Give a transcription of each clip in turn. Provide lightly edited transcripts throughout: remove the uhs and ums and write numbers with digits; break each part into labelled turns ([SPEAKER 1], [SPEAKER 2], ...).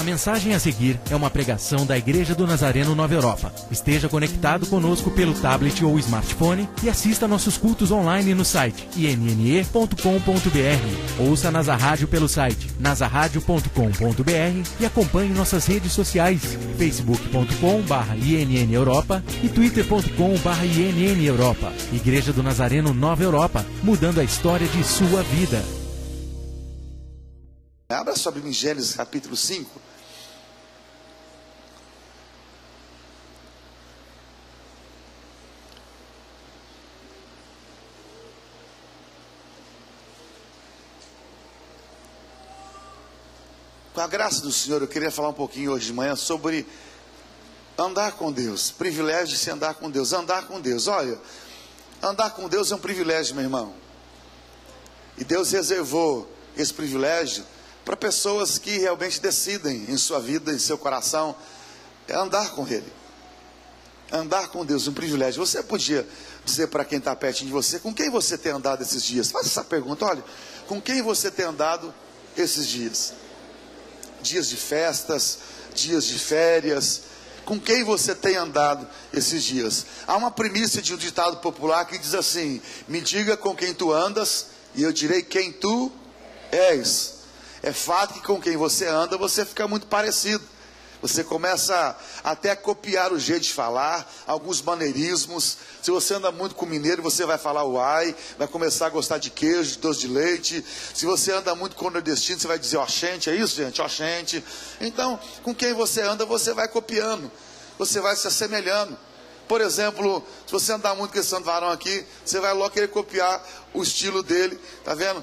[SPEAKER 1] A mensagem a seguir é uma pregação da Igreja do Nazareno Nova Europa. Esteja conectado conosco pelo tablet ou smartphone e assista nossos cultos online no site inne.com.br. Ouça Nasa Rádio pelo site nasaradio.com.br e acompanhe nossas redes sociais facebook.com/INN Europa e twitter.com/INN Europa. Igreja do Nazareno Nova Europa, mudando a história de sua vida.
[SPEAKER 2] Abra sua Bíblia em Gênesis capítulo 5. Com a graça do Senhor, eu queria falar um pouquinho hoje de manhã sobre andar com Deus. Privilégio de se andar com Deus. Andar com Deus. Olha, andar com Deus é um privilégio, meu irmão. E Deus reservou esse privilégio para pessoas que realmente decidem em sua vida, em seu coração, andar com Ele. Andar com Deus, um privilégio. Você podia dizer para quem está pertinho de você, com quem você tem andado esses dias? Faça essa pergunta, olha, com quem você tem andado esses dias? Dias de festas, dias de férias, com quem você tem andado esses dias? Há uma premissa de um ditado popular que diz assim: me diga com quem tu andas e eu direi quem tu és. É fato que com quem você anda, você fica muito parecido. Você começa até a copiar o jeito de falar, alguns maneirismos. Se você anda muito com mineiro, você vai falar uai, vai começar a gostar de queijo, de doce de leite. Se você anda muito com nordestino, você vai dizer oxente, é isso, gente? Oxente. Então, com quem você anda, você vai copiando. Você vai se assemelhando. Por exemplo, se você andar muito com esse Santo Varão aqui, você vai logo querer copiar o estilo dele, tá vendo?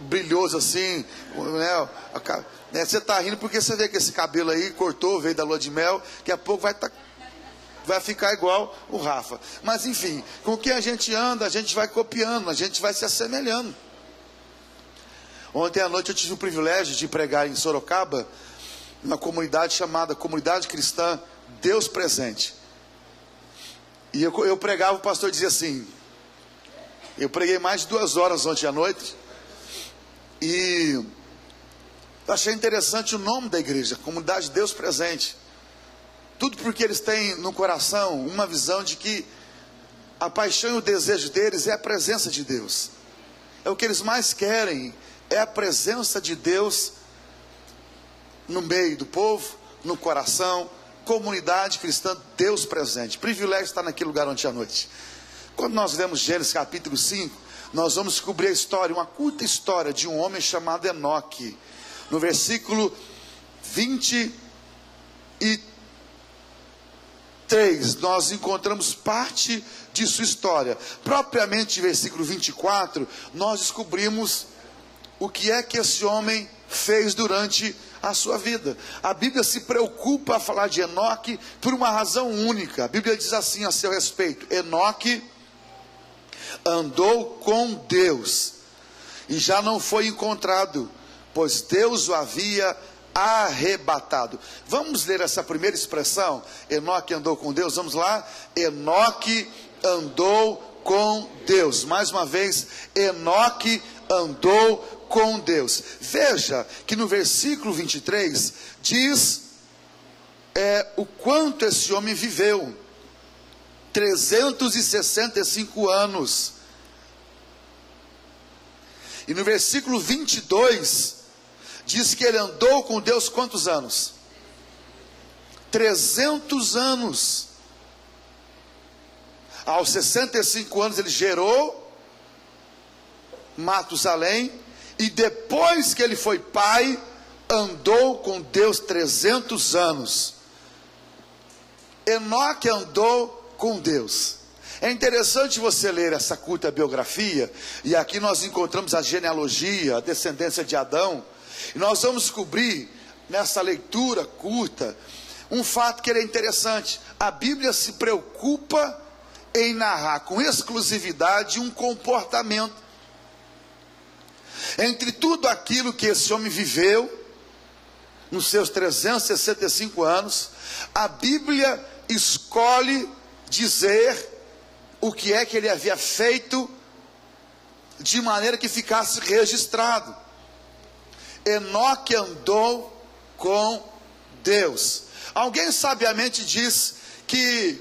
[SPEAKER 2] Brilhoso assim, né? Você está rindo porque você vê que esse cabelo aí cortou, veio da lua de mel, daqui a pouco vai ficar igual o Rafa. Mas enfim, com quem a gente anda, a gente vai copiando, a gente vai se assemelhando. Ontem à noite eu tive o privilégio de pregar em Sorocaba, numa comunidade chamada Comunidade Cristã Deus Presente. E eu pregava, o pastor dizia assim, eu preguei mais de 2 horas ontem à noite, e eu achei interessante o nome da igreja, Comunidade Deus Presente. Tudo porque eles têm no coração uma visão de que a paixão e o desejo deles é a presença de Deus. É o que eles mais querem, é a presença de Deus no meio do povo, no coração. Comunidade Cristã Deus Presente. Privilégio estar naquele lugar ontem à noite. Quando nós lemos Gênesis capítulo 5, nós vamos descobrir a história, uma curta história de um homem chamado Enoque. No versículo 23, nós encontramos parte de sua história. Propriamente, versículo 24, nós descobrimos o que é que esse homem fez durante a sua vida. A Bíblia se preocupa a falar de Enoque por uma razão única. A Bíblia diz assim a seu respeito: Enoque andou com Deus e já não foi encontrado, pois Deus o havia arrebatado. Vamos ler essa primeira expressão, Enoque andou com Deus. Vamos lá, Enoque andou com Deus. Mais uma vez, Enoque andou com Deus. Veja que no versículo 23 diz o quanto esse homem viveu. 365 anos. E no versículo 22 diz que ele andou com Deus quantos anos? 300 anos. Aos 65 anos ele gerou Matusalém, e depois que ele foi pai, andou com Deus 300 anos. Enoque andou com Deus. É interessante você ler essa curta biografia, e aqui nós encontramos a genealogia, a descendência de Adão, e nós vamos descobrir nessa leitura curta um fato que é interessante. A Bíblia se preocupa em narrar com exclusividade um comportamento. Entre tudo aquilo que esse homem viveu nos seus 365 anos, a Bíblia escolhe dizer o que é que ele havia feito, de maneira que ficasse registrado. Enoque andou com Deus. Alguém sabiamente diz que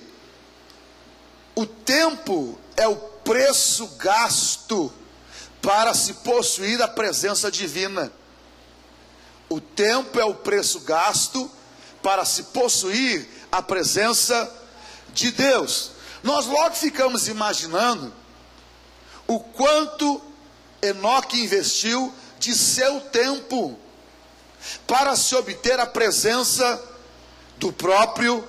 [SPEAKER 2] o tempo é o preço gasto para se possuir a presença divina. O tempo é o preço gasto para se possuir a presença de Deus. Nós logo ficamos imaginando o quanto Enoque investiu de seu tempo para se obter a presença do próprio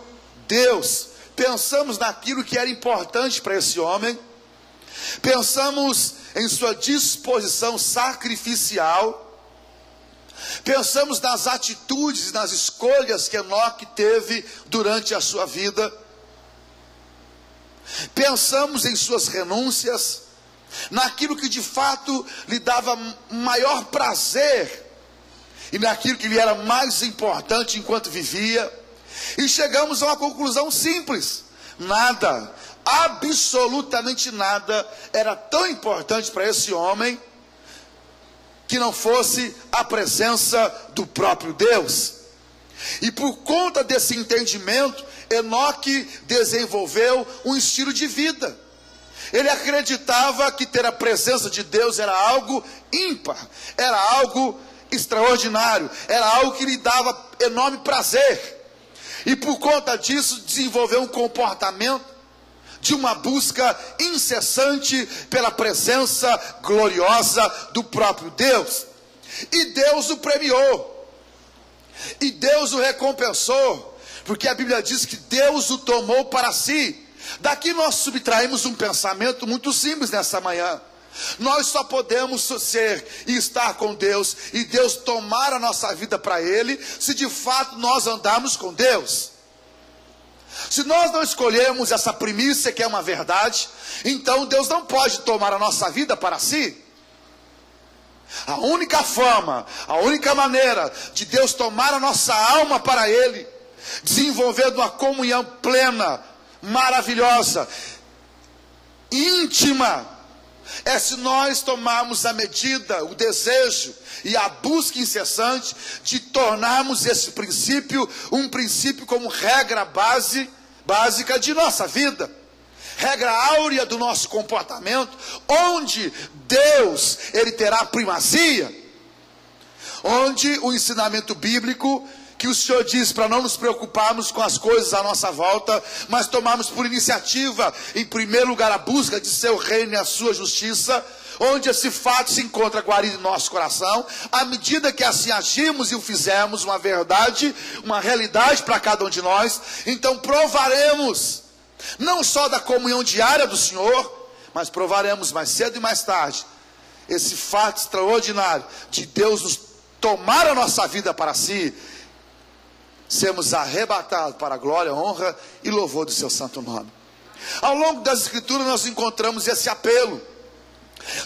[SPEAKER 2] Deus. Pensamos naquilo que era importante para esse homem, pensamos em sua disposição sacrificial, pensamos nas atitudes e nas escolhas que Enoque teve durante a sua vida, pensamos em suas renúncias, naquilo que de fato lhe dava maior prazer e naquilo que lhe era mais importante enquanto vivia, e chegamos a uma conclusão simples: nada, absolutamente nada era tão importante para esse homem que não fosse a presença do próprio Deus. E por conta desse entendimento, Enoque desenvolveu um estilo de vida. Ele acreditava que ter a presença de Deus era algo ímpar, era algo extraordinário, era algo que lhe dava enorme prazer. E por conta disso desenvolveu um comportamento de uma busca incessante pela presença gloriosa do próprio Deus. E Deus o premiou, e Deus o recompensou, porque a Bíblia diz que Deus o tomou para si. Daqui nós subtraímos um pensamento muito simples nessa manhã: nós só podemos ser e estar com Deus, e Deus tomar a nossa vida para Ele, se de fato nós andarmos com Deus. Se nós não escolhermos essa primícia, que é uma verdade, então Deus não pode tomar a nossa vida para si. A única forma, a única maneira de Deus tomar a nossa alma para Ele, desenvolvendo uma comunhão plena, maravilhosa, íntima, é se nós tomarmos a medida, o desejo e a busca incessante de tornarmos esse princípio um princípio como regra básica de nossa vida, regra áurea do nosso comportamento, onde Deus, Ele terá primazia, onde o ensinamento bíblico que o Senhor diz para não nos preocuparmos com as coisas à nossa volta, mas tomarmos por iniciativa, em primeiro lugar, a busca de seu reino e a sua justiça, onde esse fato se encontra guarido em nosso coração. À medida que assim agimos e o fizermos uma verdade, uma realidade para cada um de nós, então provaremos, não só da comunhão diária do Senhor, mas provaremos mais cedo e mais tarde, esse fato extraordinário de Deus nos tomar a nossa vida para si, sermos arrebatados para a glória, honra e louvor do seu santo nome. Ao longo das Escrituras nós encontramos esse apelo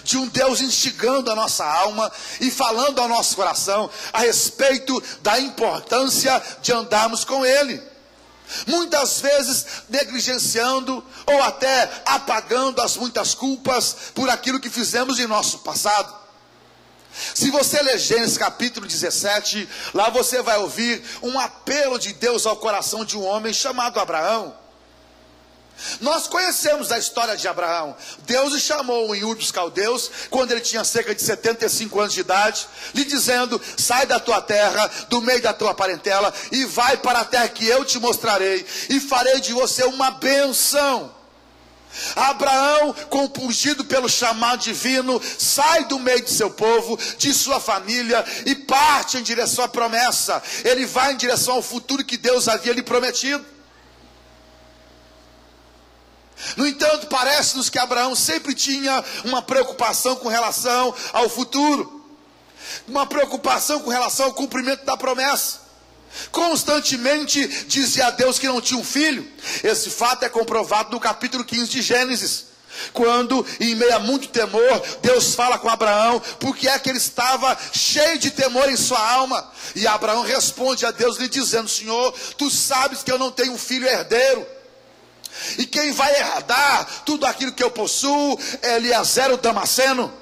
[SPEAKER 2] de um Deus instigando a nossa alma e falando ao nosso coração a respeito da importância de andarmos com Ele, muitas vezes negligenciando ou até apagando as muitas culpas por aquilo que fizemos em nosso passado. Se você ler Gênesis capítulo 17, lá você vai ouvir um apelo de Deus ao coração de um homem chamado Abraão. Nós conhecemos a história de Abraão. Deus o chamou em Ur dos Caldeus, quando ele tinha cerca de 75 anos de idade, lhe dizendo: sai da tua terra, do meio da tua parentela, e vai para a terra que eu te mostrarei, e farei de você uma bênção. Abraão, compungido pelo chamado divino, sai do meio de seu povo, de sua família, e parte em direção à promessa. Ele vai em direção ao futuro que Deus havia lhe prometido. No entanto, parece-nos que Abraão sempre tinha uma preocupação com relação ao futuro, uma preocupação com relação ao cumprimento da promessa. Constantemente dizia a Deus que não tinha um filho. Esse fato é comprovado no capítulo 15 de Gênesis, quando, em meio a muito temor, Deus fala com Abraão porque é que ele estava cheio de temor em sua alma. E Abraão responde a Deus lhe dizendo: Senhor, tu sabes que eu não tenho um filho herdeiro, e quem vai herdar tudo aquilo que eu possuo é Eliezer o Damasceno.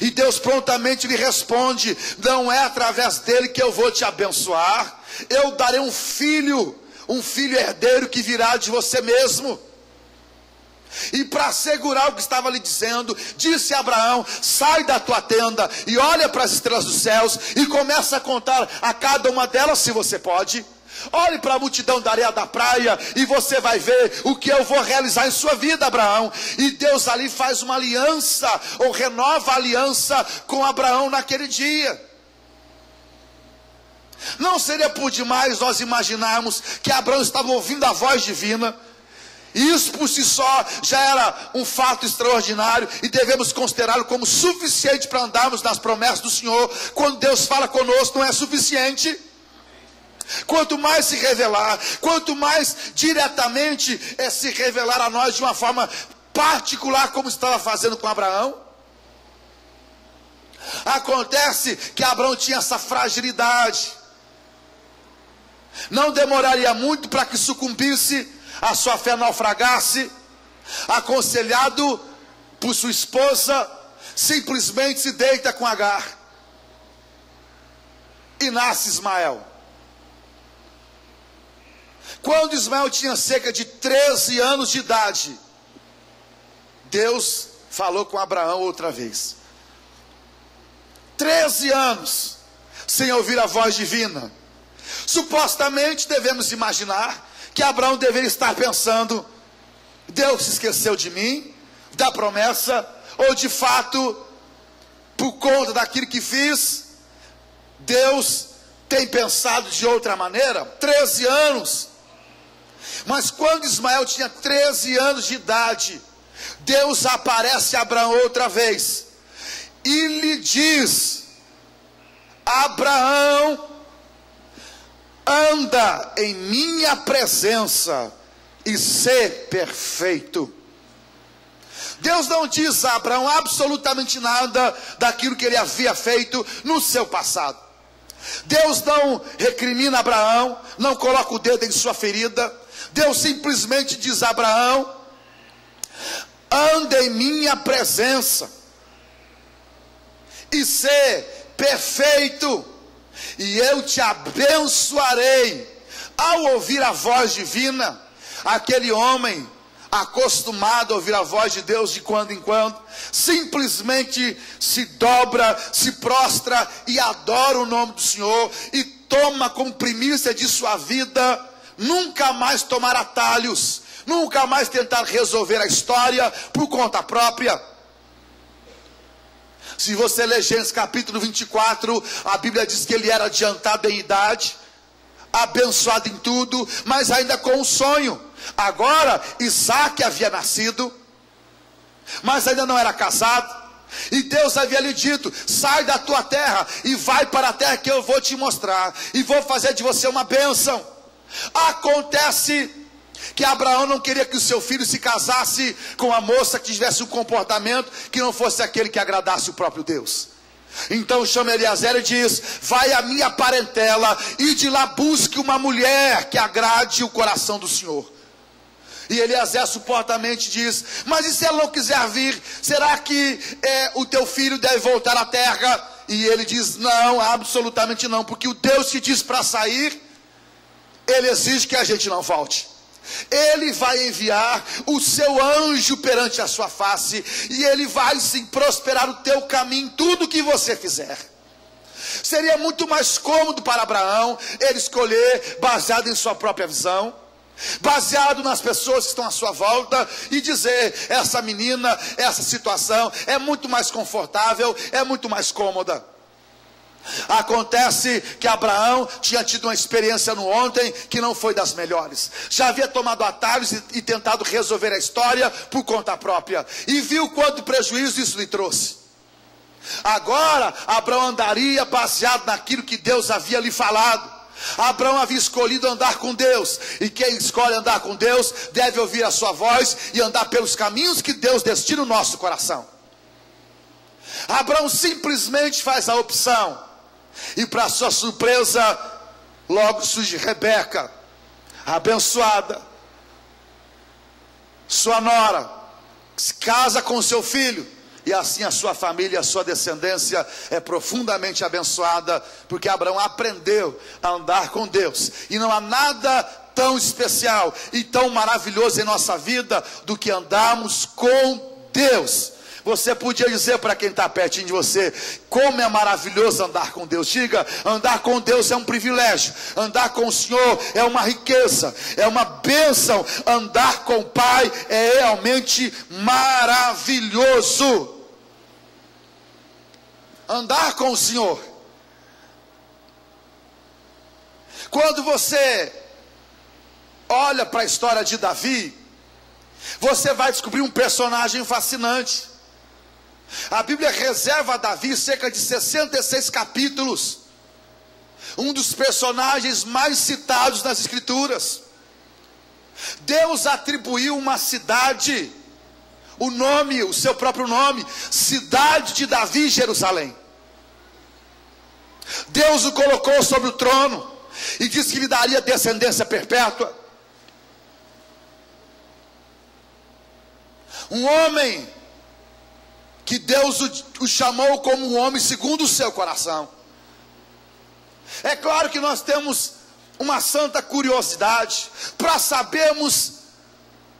[SPEAKER 2] E Deus prontamente lhe responde: não é através dele que eu vou te abençoar, eu darei um filho herdeiro que virá de você mesmo. E para assegurar o que estava lhe dizendo, disse a Abraão: sai da tua tenda e olha para as estrelas dos céus e começa a contar a cada uma delas, se você pode. Olhe para a multidão da areia da praia e você vai ver o que eu vou realizar em sua vida, Abraão. E Deus ali faz uma aliança, ou renova a aliança com Abraão naquele dia. Não seria por demais nós imaginarmos que Abraão estava ouvindo a voz divina. Isso por si só já era um fato extraordinário e devemos considerá-lo como suficiente para andarmos nas promessas do Senhor. Quando Deus fala conosco, não é suficiente. Quanto mais se revelar, quanto mais diretamente se revelar a nós de uma forma particular, como estava fazendo com Abraão. Acontece que Abraão tinha essa fragilidade. Não demoraria muito para que sucumbisse, a sua fé naufragasse. Aconselhado por sua esposa, simplesmente se deita com Agar e nasce Ismael. Quando Ismael tinha cerca de 13 anos de idade, Deus falou com Abraão outra vez. 13 anos sem ouvir a voz divina. Supostamente devemos imaginar que Abraão deveria estar pensando: Deus se esqueceu de mim, da promessa, ou de fato, por conta daquilo que fiz, Deus tem pensado de outra maneira. 13 anos. Mas quando Ismael tinha 13 anos de idade, Deus aparece a Abraão outra vez e lhe diz: Abraão, anda em minha presença e ser perfeito. Deus não diz a Abraão absolutamente nada daquilo que ele havia feito no seu passado. Deus não recrimina Abraão, não coloca o dedo em sua ferida. Deus simplesmente diz a Abraão: anda em minha presença e ser perfeito, e eu te abençoarei. Ao ouvir a voz divina, aquele homem acostumado a ouvir a voz de Deus de quando em quando, simplesmente se dobra, se prostra e adora o nome do Senhor, e toma como primícia de sua vida nunca mais tomar atalhos, nunca mais tentar resolver a história por conta própria. Se você ler Gênesis capítulo 24, a Bíblia diz que ele era adiantado em idade, abençoado em tudo, mas ainda com um sonho. Agora Isaac havia nascido, mas ainda não era casado, e Deus havia lhe dito: sai da tua terra e vai para a terra que eu vou te mostrar, e vou fazer de você uma bênção. Acontece que Abraão não queria que o seu filho se casasse com uma moça que tivesse um comportamento que não fosse aquele que agradasse o próprio Deus. Então chama Eliezer e diz: vai à minha parentela e de lá busque uma mulher que agrade o coração do Senhor. E Eliezer supostamente diz: mas e se ela não quiser vir, será que o teu filho deve voltar à terra? E ele diz: não, absolutamente não, porque o Deus que diz para sair, ele exige que a gente não volte. Ele vai enviar o seu anjo perante a sua face, e ele vai sim prosperar o teu caminho em tudo que você fizer. Seria muito mais cômodo para Abraão ele escolher baseado em sua própria visão, baseado nas pessoas que estão à sua volta, e dizer: essa menina, essa situação é muito mais confortável, é muito mais cômoda. Acontece que Abraão tinha tido uma experiência no ontem que não foi das melhores. Já havia tomado atalhos e tentado resolver a história por conta própria, e viu quanto prejuízo isso lhe trouxe. Agora Abraão andaria baseado naquilo que Deus havia lhe falado. Abraão havia escolhido andar com Deus, e quem escolhe andar com Deus deve ouvir a sua voz e andar pelos caminhos que Deus destina no nosso coração. Abraão simplesmente faz a opção, e para sua surpresa, logo surge Rebeca, abençoada, sua nora, que se casa com seu filho, E assim a sua família, a sua descendência é profundamente abençoada, porque Abraão aprendeu a andar com Deus. E não há nada tão especial e tão maravilhoso em nossa vida do que andarmos com Deus. Você podia dizer para quem está pertinho de você: como é maravilhoso andar com Deus. Diga: andar com Deus é um privilégio, andar com o Senhor é uma riqueza, é uma bênção. Andar com o Pai é realmente maravilhoso. Andar com o Senhor. Quando você olha para a história de Davi, você vai descobrir um personagem fascinante. A Bíblia reserva a Davi cerca de 66 capítulos. Um dos personagens mais citados nas Escrituras. Deus atribuiu uma cidade, o nome, o seu próprio nome, cidade de Davi, Jerusalém. Deus o colocou sobre o trono e disse que lhe daria descendência perpétua. Um homem que Deus o chamou como um homem segundo o seu coração. É claro que nós temos uma santa curiosidade para sabermos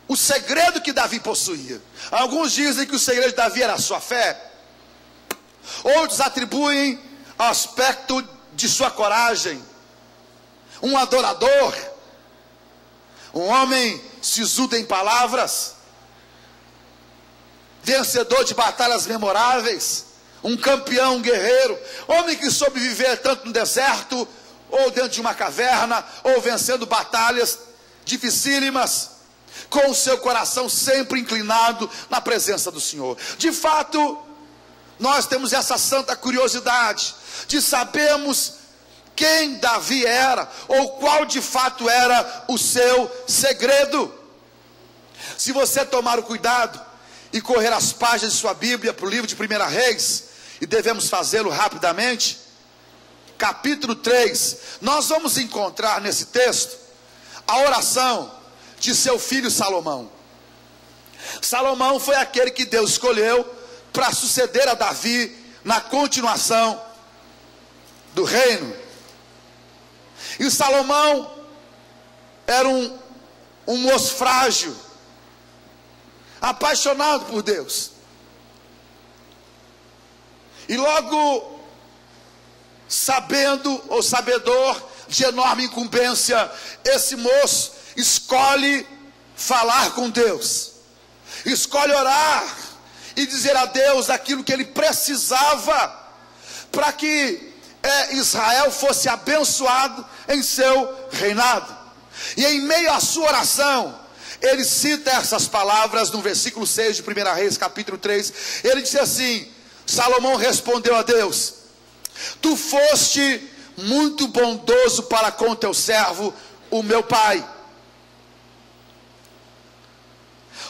[SPEAKER 2] o segredo que Davi possuía. Alguns dizem que o segredo de Davi era a sua fé. Outros atribuem ao aspecto de sua coragem. Um adorador, um homem sisudo em palavras, vencedor de batalhas memoráveis, um campeão, um guerreiro, homem que soube viver tanto no deserto, ou dentro de uma caverna, ou vencendo batalhas dificílimas, com o seu coração sempre inclinado na presença do Senhor. De fato, nós temos essa santa curiosidade de sabermos quem Davi era, ou qual de fato era o seu segredo. Se você tomar o cuidado e correr as páginas de sua Bíblia para o livro de 1 Reis, e devemos fazê-lo rapidamente, capítulo 3, nós vamos encontrar nesse texto a oração de seu filho Salomão. Salomão foi aquele que Deus escolheu para suceder a Davi na continuação do reino. E Salomão era um moço frágil, apaixonado por Deus. E logo, sabendo ou sabedor de enorme incumbência, esse moço escolhe falar com Deus, escolhe orar e dizer a Deus aquilo que ele precisava para que Israel fosse abençoado em seu reinado. E em meio à sua oração, ele cita essas palavras no versículo 6 de 1 Reis, capítulo 3. Ele disse assim: Salomão respondeu a Deus: tu foste muito bondoso para com teu servo, o meu pai.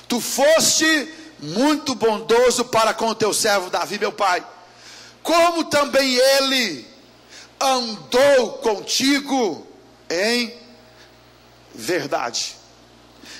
[SPEAKER 2] Tu foste muito bondoso para com teu servo Davi, meu pai. Como também ele andou contigo em verdade,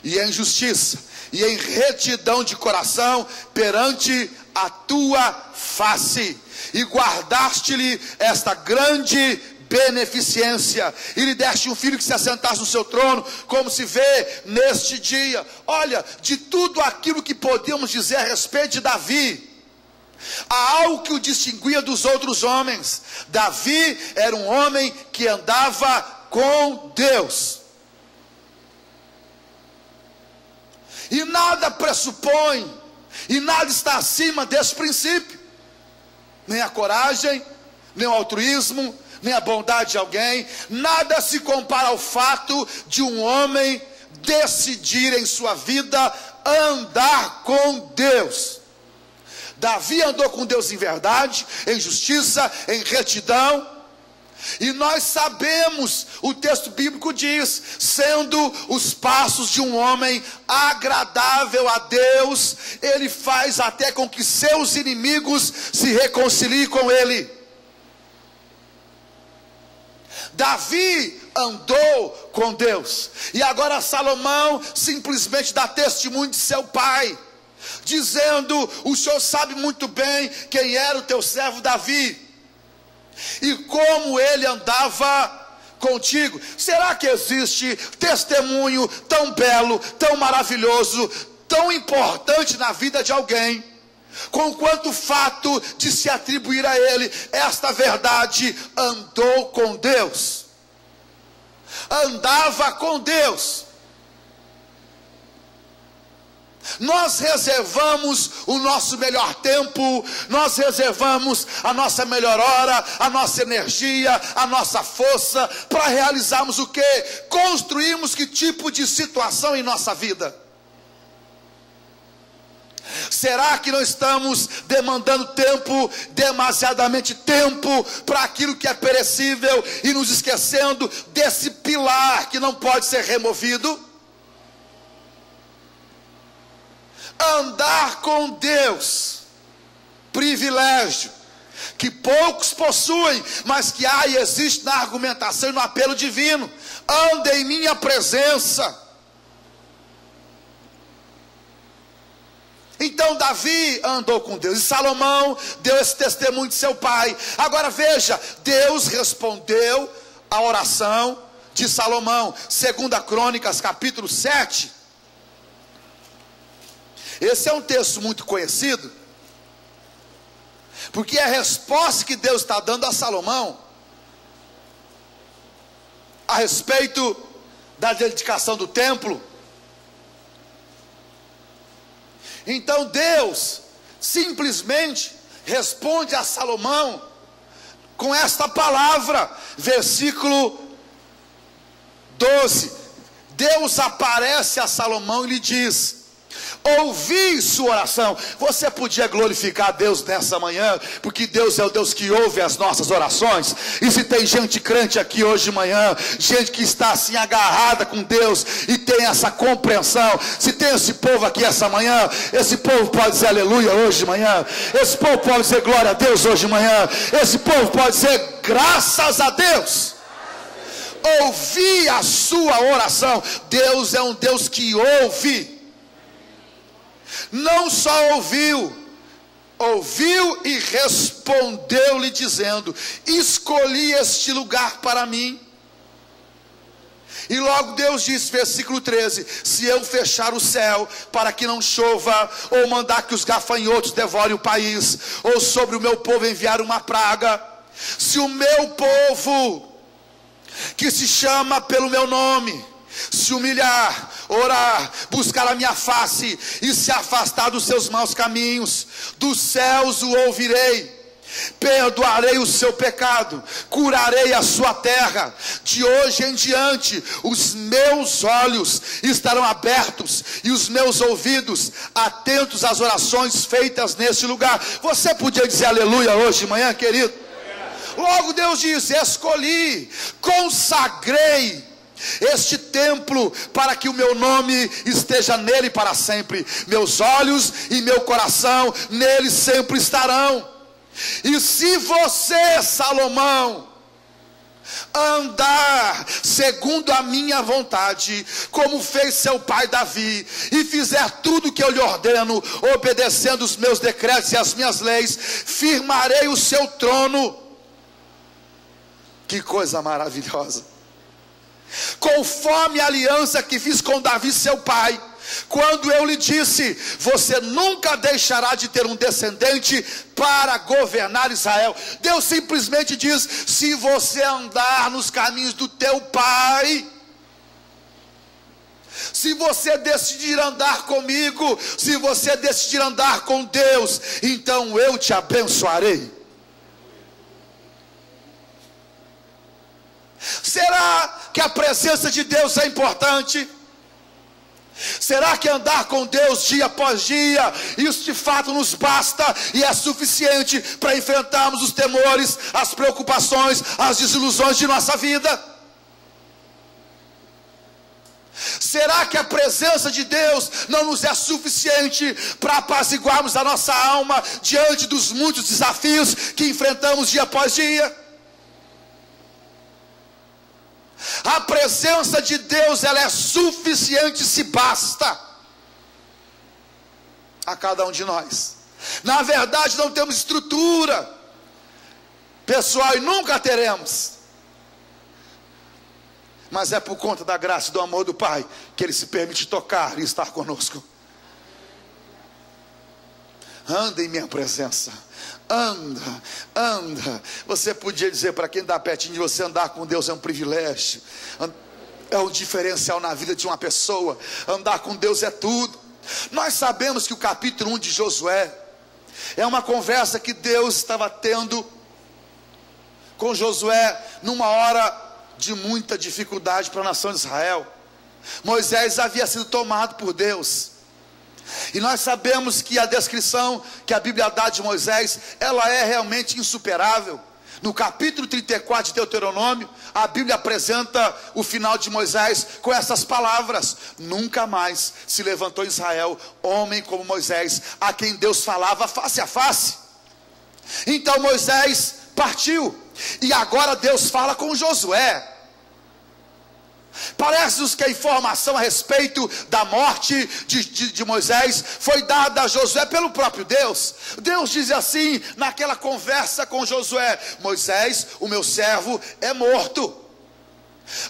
[SPEAKER 2] e em justiça, e em retidão de coração perante a tua face, e guardaste-lhe esta grande beneficência, e lhe deste um filho que se assentasse no seu trono, como se vê neste dia. Olha, de tudo aquilo que podemos dizer a respeito de Davi, há algo que o distinguia dos outros homens. Davi era um homem que andava com Deus. E nada pressupõe, e nada está acima desse princípio. Nem a coragem, nem o altruísmo, nem a bondade de alguém. Nada se compara ao fato de um homem decidir em sua vida andar com Deus. Davi andou com Deus em verdade, em justiça, em retidão. E nós sabemos, o texto bíblico diz, sendo os passos de um homem agradável a Deus, ele faz até com que seus inimigos se reconciliem com ele. Davi andou com Deus, e agora Salomão simplesmente dá testemunho de seu pai. dizendo: o Senhor sabe muito bem quem era o teu servo Davi e como ele andava contigo. Será que existe testemunho tão belo, tão maravilhoso, tão importante na vida de alguém, com quanto o fato de se atribuir a ele esta verdade: andou com Deus, andava com Deus? Nós reservamos o nosso melhor tempo, nós reservamos a nossa melhor hora, a nossa energia, a nossa força, para realizarmos o quê? Construirmos que tipo de situação em nossa vida? Será que não estamos demandando tempo, demasiadamente tempo, para aquilo que é perecível, e nos esquecendo desse pilar que não pode ser removido? Andar com Deus, privilégio que poucos possuem, mas que há e existe na argumentação e no apelo divino. Anda em minha presença. Então Davi andou com Deus, e Salomão deu esse testemunho de seu pai. Agora veja, Deus respondeu a oração de Salomão. 2 Crônicas capítulo 7. Esse é um texto muito conhecido, porque é a resposta que Deus está dando a Salomão a respeito da dedicação do templo. Então Deus simplesmente responde a Salomão com esta palavra, versículo 12. Deus aparece a Salomão e lhe diz: ouvi sua oração. Você podia glorificar a Deus nessa manhã, porque Deus é o Deus que ouve as nossas orações. E se tem gente crente aqui hoje de manhã, gente que está assim agarrada com Deus e tem essa compreensão, se tem esse povo aqui essa manhã, esse povo pode dizer aleluia hoje de manhã, esse povo pode dizer glória a Deus hoje de manhã, esse povo pode dizer graças a Deus. Ouvi a sua oração. Deus é um Deus que ouve. Não só ouviu e respondeu-lhe dizendo: escolhi este lugar para mim. E logo Deus disse, versículo 13: se eu fechar o céu para que não chova, ou mandar que os gafanhotos devorem o país, ou sobre o meu povo enviar uma praga, se o meu povo, que se chama pelo meu nome, se humilhar, orar, buscar a minha face e se afastar dos seus maus caminhos, dos céus o ouvirei, perdoarei o seu pecado, curarei a sua terra. De hoje em diante os meus olhos estarão abertos e os meus ouvidos atentos às orações feitas neste lugar. Você podia dizer aleluia hoje de manhã, querido? Logo Deus diz: escolhi, consagrei este templo para que o meu nome esteja nele para sempre. Meus olhos e meu coração nele sempre estarão. E se você, Salomão, andar segundo a minha vontade, como fez seu pai Davi, e fizer tudo o que eu lhe ordeno, obedecendo os meus decretos e as minhas leis, firmarei o seu trono. Que coisa maravilhosa! Conforme a aliança que fiz com Davi seu pai, quando eu lhe disse: você nunca deixará de ter um descendente para governar Israel. Deus simplesmente diz: se você andar nos caminhos do teu pai, se você decidir andar comigo, se você decidir andar com Deus, então eu te abençoarei. Será que a presença de Deus é importante? Será que andar com Deus dia após dia, isso de fato nos basta e é suficiente para enfrentarmos os temores, as preocupações, as desilusões de nossa vida? Será que a presença de Deus não nos é suficiente para apaziguarmos a nossa alma diante dos muitos desafios que enfrentamos dia após dia? A presença de Deus, ela é suficiente se basta. a cada um de nós. Na verdade, não temos estrutura pessoal e nunca teremos. Mas é por conta da graça e do amor do Pai que Ele se permite tocar e estar conosco. Anda em minha presença. Anda. Você podia dizer para quem está pertinho de você: andar com Deus é um privilégio, é um diferencial na vida de uma pessoa. Andar com Deus é tudo. Nós sabemos que o capítulo 1 de Josué é uma conversa que Deus estava tendo com Josué numa hora de muita dificuldade para a nação de Israel. Moisés havia sido tomado por Deus, e nós sabemos que a descrição que a Bíblia dá de Moisés, ela é realmente insuperável. No capítulo 34 de Deuteronômio, a Bíblia apresenta o final de Moisés com essas palavras: nunca mais se levantou em Israel homem como Moisés, a quem Deus falava face a face. Então Moisés partiu, e agora Deus fala com Josué. Parece-nos que a informação a respeito da morte de Moisés foi dada a Josué pelo próprio Deus. Deus diz assim naquela conversa com Josué: Moisés, o meu servo, é morto.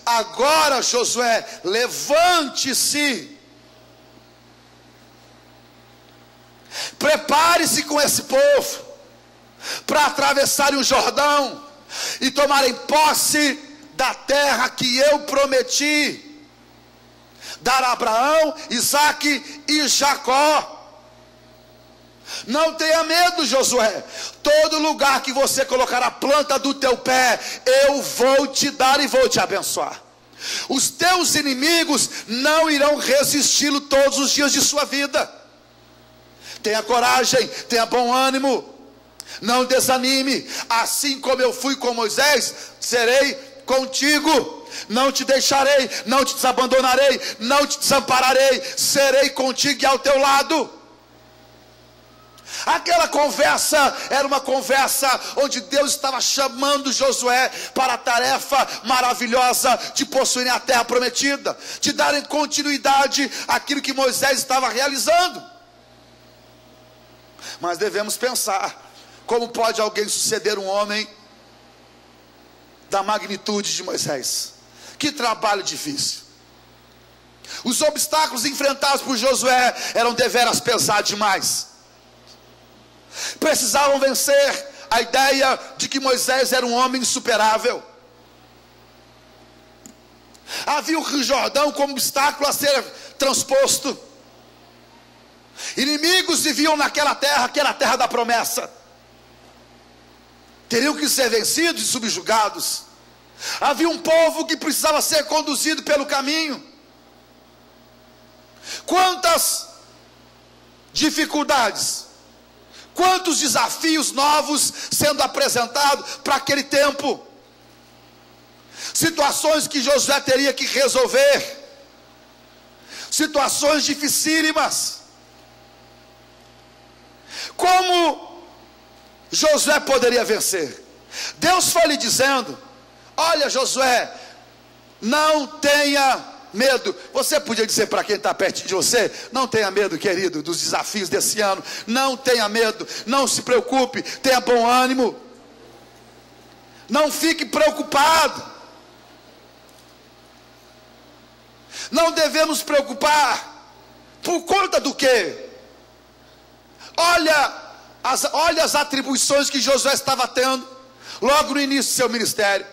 [SPEAKER 2] Agora, Josué, levante-se, prepare-se com esse povo para atravessarem o Jordão e tomarem posse da terra que eu prometi dar a Abraão, Isaque e Jacó. Não tenha medo, Josué. Todo lugar que você colocar a planta do teu pé, eu vou te dar e vou te abençoar. Os teus inimigos não irão resisti-lo todos os dias de sua vida. Tenha coragem, tenha bom ânimo, não desanime. Assim como eu fui com Moisés, serei contigo. Não te deixarei, não te desabandonarei, não te desampararei, serei contigo e ao teu lado. Aquela conversa era uma conversa onde Deus estava chamando Josué para a tarefa maravilhosa de possuírem a terra prometida, de darem continuidade àquilo que Moisés estava realizando. Mas devemos pensar: como pode alguém suceder um homem da magnitude de Moisés? Que trabalho difícil. Os obstáculos enfrentados por Josué eram deveras pesados demais. Precisavam vencer a ideia de que Moisés era um homem insuperável. Havia o Rio Jordão como obstáculo a ser transposto. Inimigos viviam naquela terra que era a terra da promessa. Teriam que ser vencidos e subjugados. Havia um povo que precisava ser conduzido pelo caminho. Quantas dificuldades, quantos desafios novos sendo apresentados para aquele tempo. Situações que Josué teria que resolver. Situações dificílimas. Como Josué poderia vencer? Deus foi lhe dizendo: olha, Josué, não tenha medo. Você podia dizer para quem está perto de você: não tenha medo, querido, dos desafios desse ano. Não tenha medo, não se preocupe, tenha bom ânimo. Não fique preocupado. Não devemos preocupar. Por conta do quê? Olha as atribuições que Josué estava tendo logo no início do seu ministério.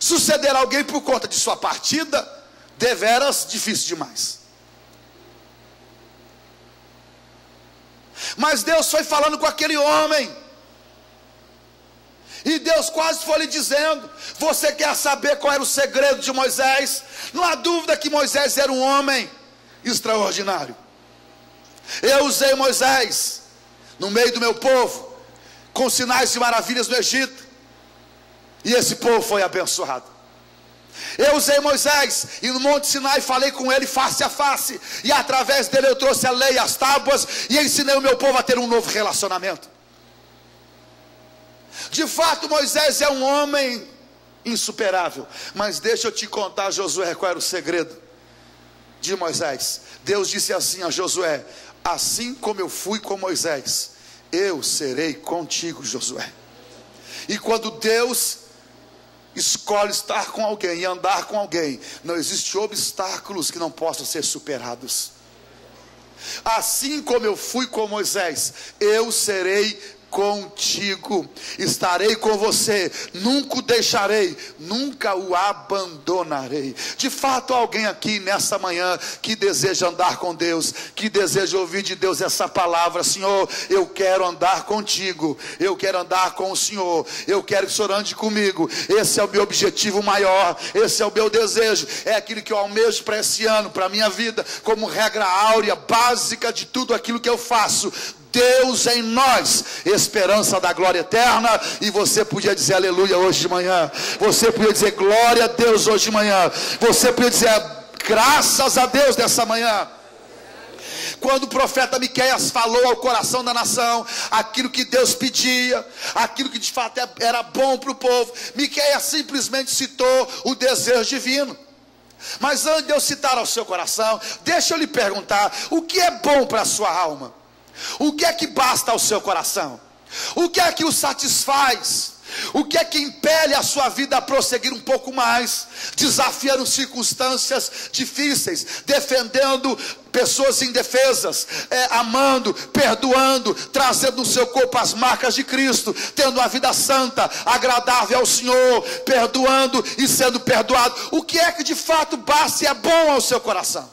[SPEAKER 2] Suceder alguém por conta de sua partida, deveras difícil demais. Mas Deus foi falando com aquele homem, e Deus quase foi lhe dizendo: você quer saber qual era o segredo de Moisés? Não há dúvida que Moisés era um homem extraordinário. Eu usei Moisés no meio do meu povo, com sinais e maravilhas no Egito, e esse povo foi abençoado. Eu usei Moisés e no Monte Sinai falei com ele face a face, e através dele eu trouxe a lei e as tábuas, e ensinei o meu povo a ter um novo relacionamento. De fato, Moisés é um homem insuperável. Mas deixa eu te contar, Josué, qual era o segredo de Moisés. Deus disse assim a Josué: assim como eu fui com Moisés, eu serei contigo, Josué. E quando Deus escolhe estar com alguém e andar com alguém, não existe obstáculos que não possam ser superados. Assim como eu fui com Moisés, eu serei contigo, estarei com você, nunca o deixarei, nunca o abandonarei. De fato, alguém aqui nessa manhã que deseja andar com Deus, que deseja ouvir de Deus essa palavra: Senhor, eu quero andar contigo, eu quero andar com o Senhor, eu quero que o Senhor ande comigo. Esse é o meu objetivo maior, esse é o meu desejo, é aquilo que eu almejo para esse ano, para a minha vida, como regra áurea, básica de tudo aquilo que eu faço. Deus em nós, esperança da glória eterna. E você podia dizer aleluia hoje de manhã, você podia dizer glória a Deus hoje de manhã, você podia dizer graças a Deus nessa manhã. Quando o profeta Miqueias falou ao coração da nação aquilo que Deus pedia, aquilo que de fato era bom para o povo, Miqueias simplesmente citou o desejo divino. Mas antes de eu citar ao seu coração, deixa eu lhe perguntar: o que é bom para a sua alma? O que é que basta ao seu coração? O que é que o satisfaz? O que é que impele a sua vida a prosseguir um pouco mais, desafiando circunstâncias difíceis, defendendo pessoas indefesas, amando, perdoando, trazendo no seu corpo as marcas de Cristo, tendo uma vida santa, agradável ao Senhor, perdoando e sendo perdoado? O que é que de fato basta e é bom ao seu coração?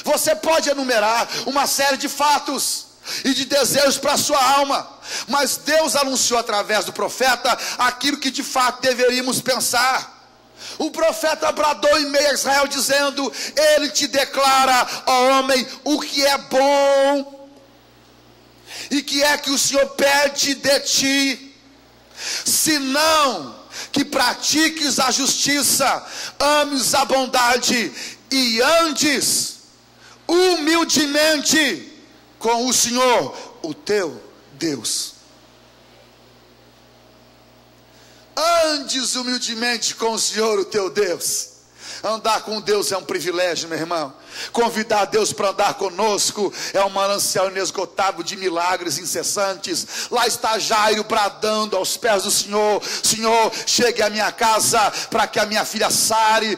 [SPEAKER 2] Você pode enumerar uma série de fatos e de desejos para a sua alma, mas Deus anunciou através do profeta aquilo que de fato deveríamos pensar. O profeta bradou em meio a Israel dizendo: ele te declara, ó homem, o que é bom e que é que o Senhor pede de ti, senão que pratiques a justiça, ames a bondade e andes humildemente com o Senhor, o teu Deus. Andes humildemente com o Senhor, o teu Deus. Andar com Deus é um privilégio, meu irmão. Convidar Deus para andar conosco é um manancial inesgotável de milagres incessantes. Lá está Jairo bradando aos pés do Senhor: Senhor, chegue à minha casa para que a minha filha sare.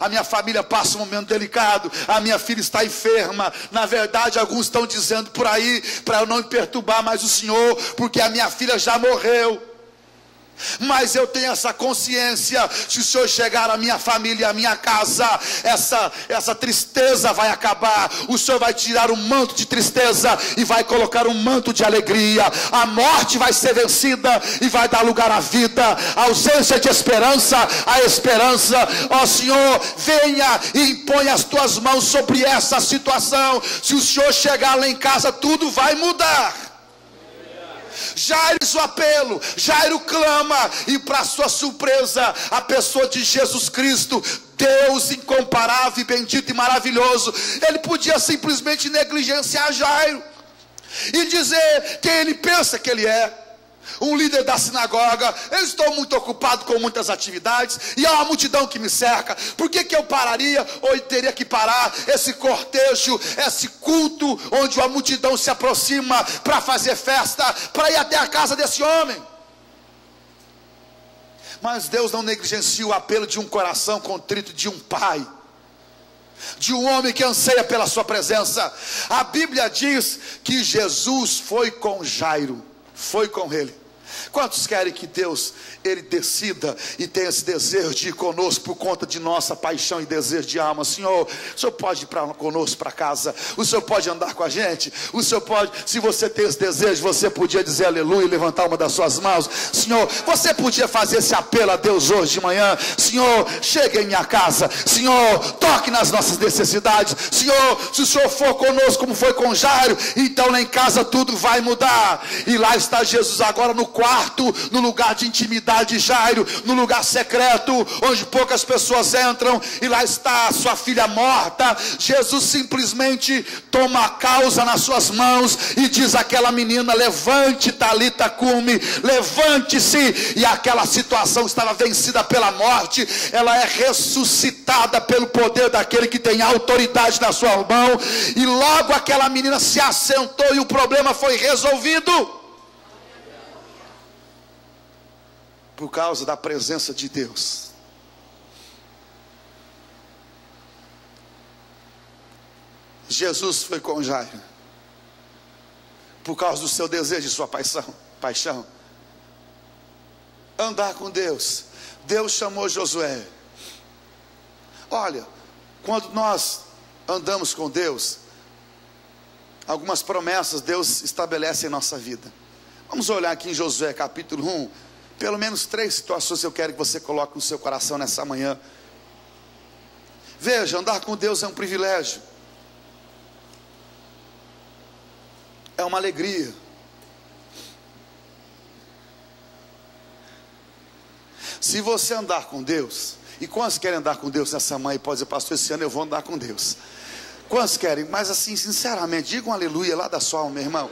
[SPEAKER 2] A minha família passa um momento delicado, a minha filha está enferma. Na verdade, alguns estão dizendo por aí para eu não perturbar mais o Senhor, porque a minha filha já morreu. Mas eu tenho essa consciência: se o Senhor chegar à minha família e à minha casa, essa tristeza vai acabar. O Senhor vai tirar o manto de tristeza e vai colocar um manto de alegria. A morte vai ser vencida e vai dar lugar à vida. A ausência de esperança, a esperança. Ó Senhor, venha e impõe as tuas mãos sobre essa situação. Se o Senhor chegar lá em casa, tudo vai mudar. Jairo o apelo, Jairo clama, e para sua surpresa, a pessoa de Jesus Cristo, Deus incomparável, bendito e maravilhoso, ele podia simplesmente negligenciar Jairo e dizer quem ele pensa que ele é, um líder da sinagoga. Eu estou muito ocupado com muitas atividades e há uma multidão que me cerca. Por que eu pararia, ou teria que parar esse cortejo, esse culto onde a multidão se aproxima para fazer festa, para ir até a casa desse homem? Mas Deus não negligencia o apelo de um coração contrito, de um pai, de um homem que anseia pela sua presença. A Bíblia diz que Jesus foi com Jairo, foi com ele. Quantos querem que Deus, ele decida e tenha esse desejo de ir conosco por conta de nossa paixão e desejo de alma? Senhor, o Senhor pode ir conosco para casa? O Senhor pode andar com a gente? O Senhor pode, se você tem esse desejo, você podia dizer aleluia e levantar uma das suas mãos. Senhor, você podia fazer esse apelo a Deus hoje de manhã: Senhor, chegue em minha casa. Senhor, toque nas nossas necessidades. Senhor, se o Senhor for conosco como foi com Jairo, então lá em casa tudo vai mudar. E lá está Jesus agora no quarto, no lugar de intimidade de Jairo, no lugar secreto, onde poucas pessoas entram, e lá está a sua filha morta. Jesus simplesmente toma a causa nas suas mãos e diz àquela menina: levante, Talita cumi, levante-se. E aquela situação estava vencida pela morte, ela é ressuscitada pelo poder daquele que tem autoridade na sua mão, e logo aquela menina se assentou e o problema foi resolvido. Por causa da presença de Deus. Jesus foi com Jairo, por causa do seu desejo e sua paixão. Andar com Deus. Deus chamou Josué. Olha, quando nós andamos com Deus, algumas promessas Deus estabelece em nossa vida. Vamos olhar aqui em Josué capítulo 1, pelo menos 3 situações que eu quero que você coloque no seu coração nessa manhã. Veja, andar com Deus é um privilégio, é uma alegria. Se você andar com Deus, e quantos querem andar com Deus nessa manhã e pode dizer: pastor, esse ano eu vou andar com Deus? Quantos querem? Mas assim, sinceramente, digam aleluia lá da sua alma, meu irmão.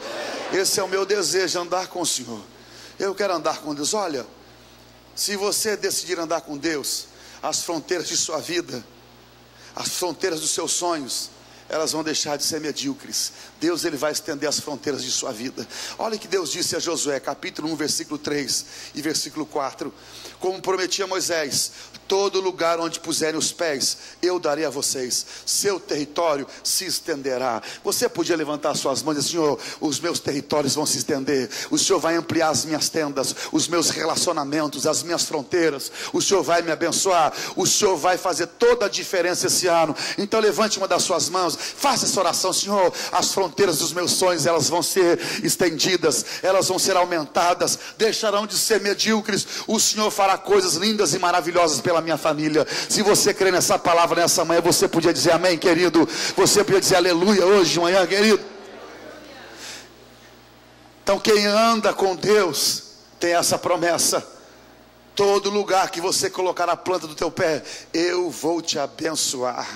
[SPEAKER 2] Esse é o meu desejo, andar com o Senhor. Eu quero andar com Deus. Olha, se você decidir andar com Deus, as fronteiras de sua vida, as fronteiras dos seus sonhos, elas vão deixar de ser medíocres. Deus, Ele vai estender as fronteiras de sua vida. Olha o que Deus disse a Josué, capítulo 1, versículo 3 e versículo 4. Como prometia a Moisés: todo lugar onde puserem os pés, eu darei a vocês, seu território se estenderá. Você podia levantar suas mãos e dizer: Senhor, os meus territórios vão se estender, o Senhor vai ampliar as minhas tendas, os meus relacionamentos, as minhas fronteiras, o Senhor vai me abençoar, o Senhor vai fazer toda a diferença esse ano. Então levante uma das suas mãos, faça essa oração: Senhor, as fronteiras dos meus sonhos, elas vão ser estendidas, elas vão ser aumentadas, deixarão de ser medíocres. O Senhor fará coisas lindas e maravilhosas pela minha família. Se você crê nessa palavra nessa manhã, você podia dizer amém, querido. Você podia dizer aleluia hoje de manhã, querido. Então quem anda com Deus tem essa promessa: todo lugar que você colocar a planta do teu pé, eu vou te abençoar.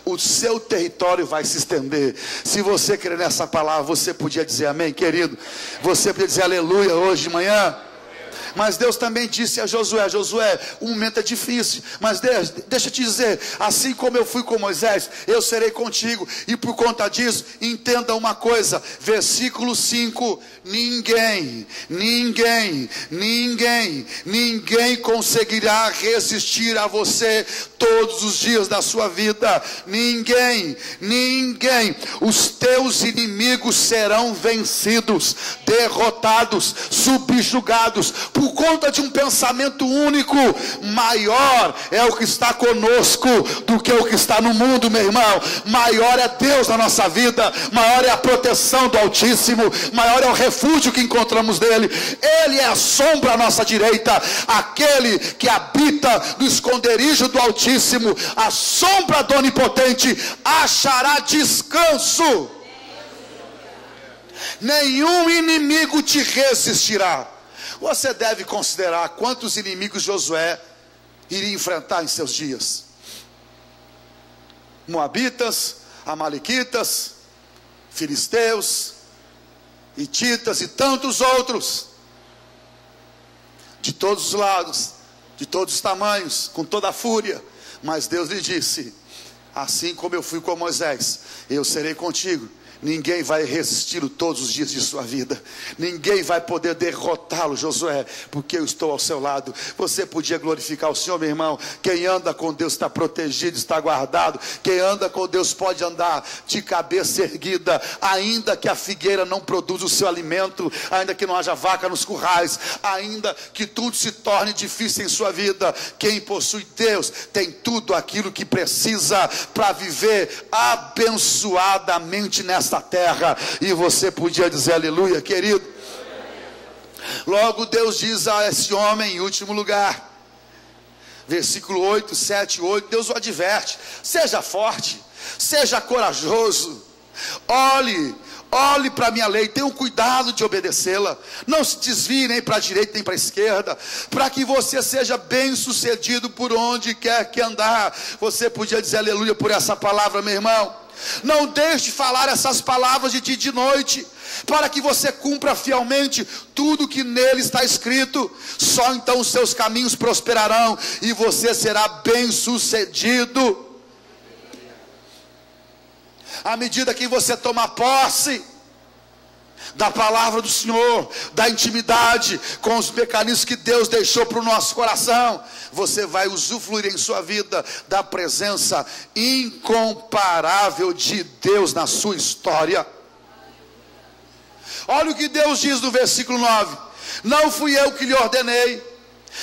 [SPEAKER 2] O seu território vai se estender. Se você crer nessa palavra, você podia dizer amém, querido. Você podia dizer aleluia hoje de manhã. Mas Deus também disse a Josué: Josué, o momento é difícil, mas deixa eu te dizer, assim como eu fui com Moisés, eu serei contigo. E por conta disso, entenda uma coisa, versículo 5: ninguém conseguirá resistir a você todos os dias da sua vida. Ninguém. Os teus inimigos serão vencidos, derrotados, subjugados, por conta de um pensamento único: maior é o que está conosco do que o que está no mundo, meu irmão. Maior é Deus na nossa vida, maior é a proteção do Altíssimo, maior é o refúgio que encontramos dele. Ele é a sombra à nossa direita, aquele que habita no esconderijo do Altíssimo, a sombra do Onipotente achará descanso. Nenhum inimigo te resistirá. Você deve considerar quantos inimigos Josué iria enfrentar em seus dias: Moabitas, Amalequitas, Filisteus, Hititas e tantos outros, de todos os lados, de todos os tamanhos, com toda a fúria. Mas Deus lhe disse: assim como eu fui com Moisés, eu serei contigo. Ninguém vai resisti-lo todos os dias de sua vida. Ninguém vai poder derrotá-lo, Josué, porque eu estou ao seu lado. Você podia glorificar o Senhor, meu irmão. Quem anda com Deus está protegido, está guardado. Quem anda com Deus pode andar de cabeça erguida, ainda que a figueira não produza o seu alimento, ainda que não haja vaca nos currais, ainda que tudo se torne difícil em sua vida. Quem possui Deus tem tudo aquilo que precisa para viver abençoadamente nesta terra. E você podia dizer aleluia, querido. Logo Deus diz a esse homem, em último lugar, versículo 8, 7 e 8, Deus o adverte: seja forte, seja corajoso, Olhe para a minha lei, tenham cuidado de obedecê-la. Não se desvie nem para a direita nem para a esquerda, para que você seja bem sucedido por onde quer que andar. Você podia dizer aleluia por essa palavra, meu irmão. Não deixe de falar essas palavras de dia e de noite, para que você cumpra fielmente tudo que nele está escrito. Só então os seus caminhos prosperarão e você será bem sucedido. À medida que você toma posse da palavra do Senhor, da intimidade com os mecanismos que Deus deixou para o nosso coração, você vai usufruir em sua vida da presença incomparável de Deus na sua história. Olha o que Deus diz no versículo 9: não fui eu que lhe ordenei,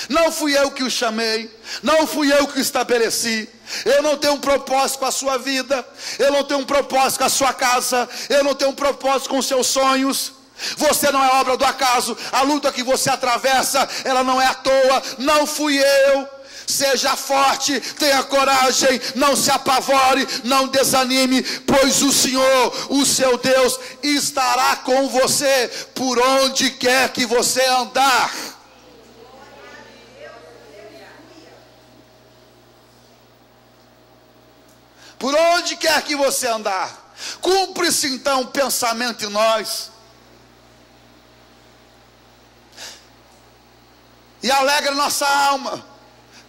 [SPEAKER 2] não fui eu que o chamei, não fui eu que o estabeleci. Eu não tenho um propósito com a sua vida, eu não tenho um propósito com a sua casa, eu não tenho um propósito com os seus sonhos. Você não é obra do acaso, a luta que você atravessa, ela não é à toa. Não fui eu. Seja forte, tenha coragem, não se apavore, não desanime, pois o Senhor, o seu Deus, estará com você por onde quer que você andar. Por onde quer que você andar, cumpre-se então um pensamento em nós, e alegra nossa alma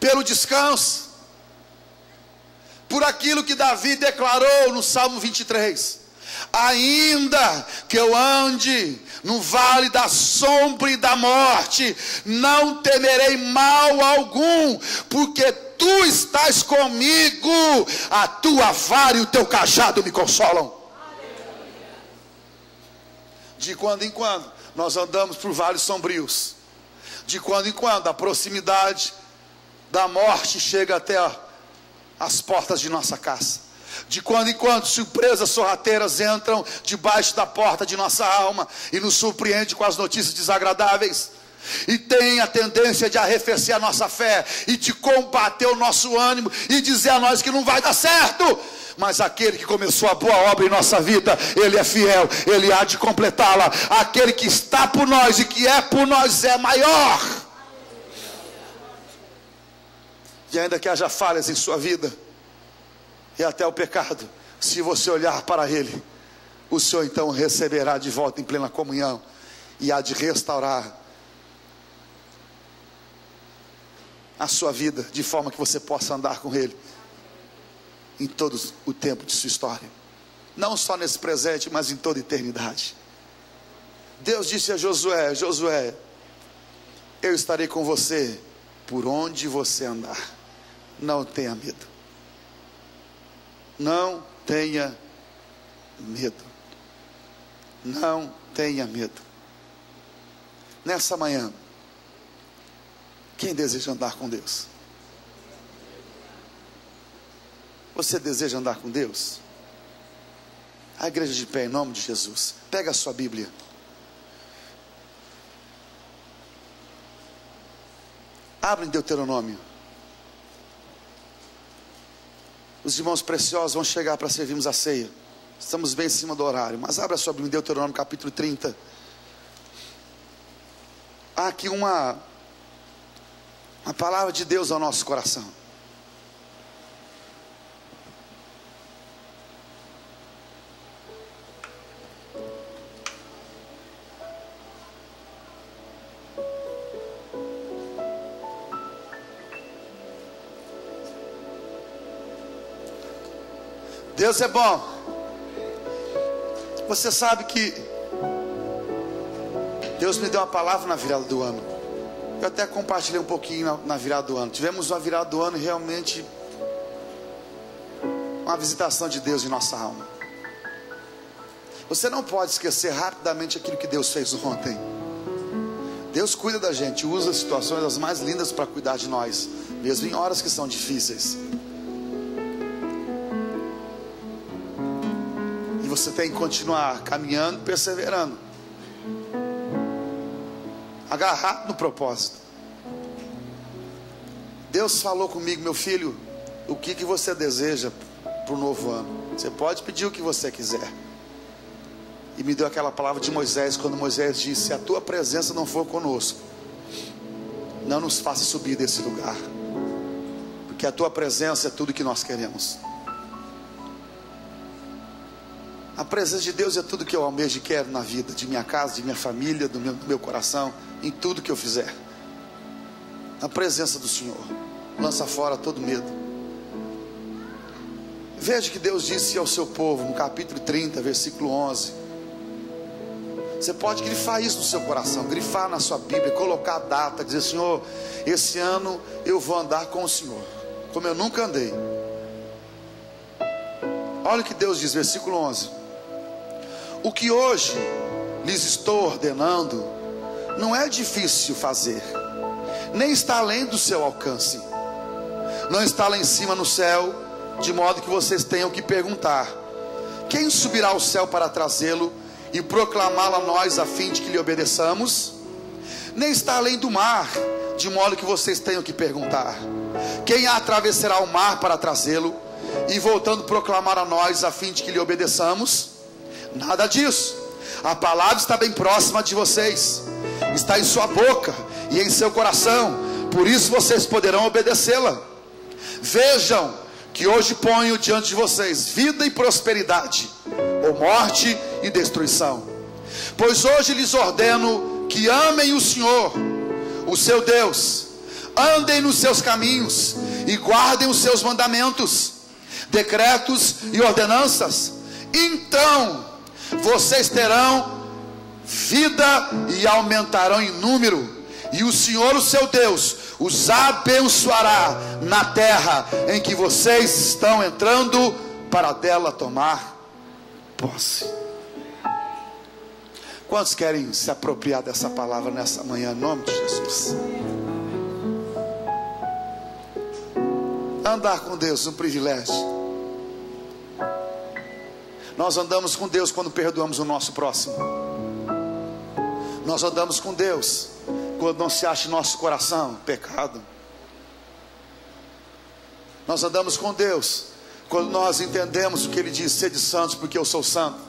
[SPEAKER 2] pelo descanso, por aquilo que Davi declarou no Salmo 23: ainda que eu ande no vale da sombra e da morte, não temerei mal algum, porque tu estás comigo, a tua vara e o teu cajado me consolam. De quando em quando nós andamos por vales sombrios, de quando em quando a proximidade da morte chega até as portas de nossa casa, de quando em quando surpresas sorrateiras entram debaixo da porta de nossa alma e nos surpreende com as notícias desagradáveis, e tem a tendência de arrefecer a nossa fé e de combater o nosso ânimo e dizer a nós que não vai dar certo. Mas aquele que começou a boa obra em nossa vida, ele é fiel, ele há de completá-la. Aquele que está por nós e que é por nós é maior. E ainda que haja falhas em sua vida e até o pecado, se você olhar para ele, o Senhor então receberá de volta em plena comunhão e há de restaurar a sua vida, de forma que você possa andar com ele em todo o tempo de sua história, não só nesse presente, mas em toda a eternidade. Deus disse a Josué: Josué, eu estarei com você por onde você andar, não tenha medo, não tenha medo, não tenha medo. Nessa manhã, quem deseja andar com Deus? Você deseja andar com Deus? A igreja de pé em nome de Jesus. Pega a sua Bíblia. Abre em Deuteronômio. Os irmãos preciosos vão chegar para servirmos a ceia. Estamos bem em cima do horário, mas abre a sua Bíblia em Deuteronômio capítulo 30. Há aqui uma palavra de Deus ao nosso coração. Deus é bom. Você sabe que Deus me deu uma palavra na virada do ano. Eu até compartilhei um pouquinho na virada do ano. Tivemos uma virada do ano realmente uma visitação de Deus em nossa alma. Você não pode esquecer rapidamente aquilo que Deus fez ontem. Deus cuida da gente, usa as situações as mais lindas para cuidar de nós, mesmo em horas que são difíceis. E você tem que continuar caminhando, perseverando, agarrado no propósito. Deus falou comigo: meu filho, o que você deseja para o novo ano? Você pode pedir o que você quiser. E me deu aquela palavra de Moisés, quando Moisés disse: se a tua presença não for conosco, não nos faça subir desse lugar, porque a tua presença é tudo que nós queremos. A presença de Deus é tudo que eu almejo e quero na vida, de minha casa, de minha família, do meu coração, em tudo que eu fizer. A presença do Senhor lança fora todo medo. Veja que Deus disse ao seu povo no capítulo 30, versículo 11. Você pode grifar isso no seu coração, grifar na sua Bíblia, colocar a data, dizer: Senhor, esse ano eu vou andar com o Senhor como eu nunca andei. Olha o que Deus diz, versículo 11: o que hoje lhes estou ordenando não é difícil fazer, nem está além do seu alcance, não está lá em cima no céu, de modo que vocês tenham que perguntar: quem subirá ao céu para trazê-lo e proclamá-lo a nós, a fim de que lhe obedeçamos? Nem está além do mar, de modo que vocês tenham que perguntar: quem atravessará o mar para trazê-lo e voltando proclamar a nós, a fim de que lhe obedeçamos? Nada disso. A palavra está bem próxima de vocês, está em sua boca e em seu coração, por isso vocês poderão obedecê-la. Vejam que hoje ponho diante de vocês vida e prosperidade, ou morte e destruição. Pois hoje lhes ordeno que amem o Senhor, o seu Deus, andem nos seus caminhos e guardem os seus mandamentos, decretos e ordenanças. Então vocês terão vida e aumentarão em número, e o Senhor, o seu Deus, os abençoará na terra em que vocês estão entrando para dela tomar posse. Quantos querem se apropriar dessa palavra nessa manhã, em nome de Jesus? Andar com Deus é um privilégio. Nós andamos com Deus quando perdoamos o nosso próximo. Nós andamos com Deus quando não se acha em nosso coração pecado. Nós andamos com Deus quando nós entendemos o que Ele diz: sede santos porque eu sou santo,